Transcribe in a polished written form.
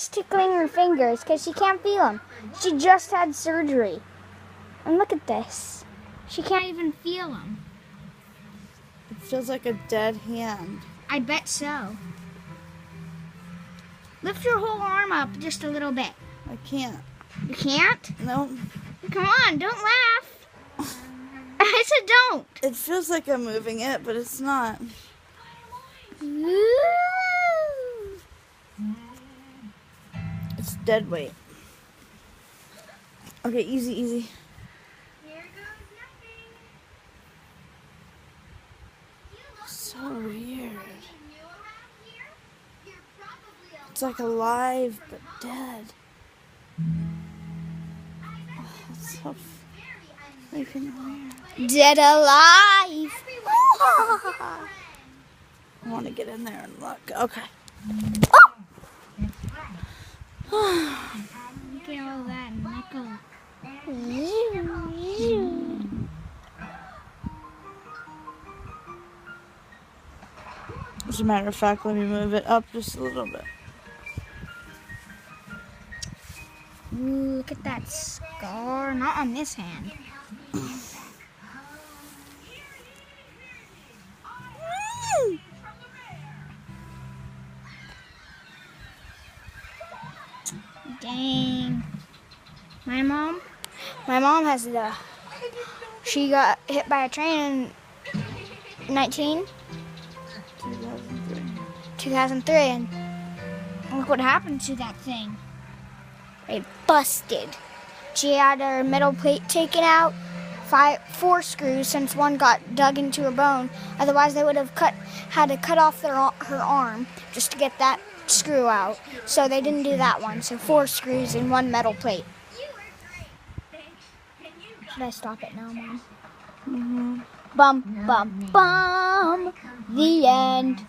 is tickling her fingers because she can't feel them. She just had surgery. And look at this. She can't even feel them. It feels like a dead hand. I bet so. Lift your whole arm up just a little bit. I can't. You can't? No. Come on, don't laugh. I said don't. It feels like I'm moving it, but it's not. Ooh. It's dead weight. Okay, easy, easy. Here goes nothing. So weird. New around here? You're probably a It's like alive, but dead. Oh, it's so freaking weird. Dead alive. I want to get in there and look. Okay. Look at all that nickel. As a matter of fact, let me move it up just a little bit. Ooh, look at that scar. Not on this hand. Dang. My mom has she got hit by a train in 2003, and look what happened to that thing. It busted. She had her metal plate taken out, 4 screws since one got dug into her bone. Otherwise, they would have had to cut off her arm just to get that screw out. So they didn't do that one. So 4 screws and 1 metal plate. Should I stop it now, Mom? Mm-hmm. Bum, bum, bum. The end.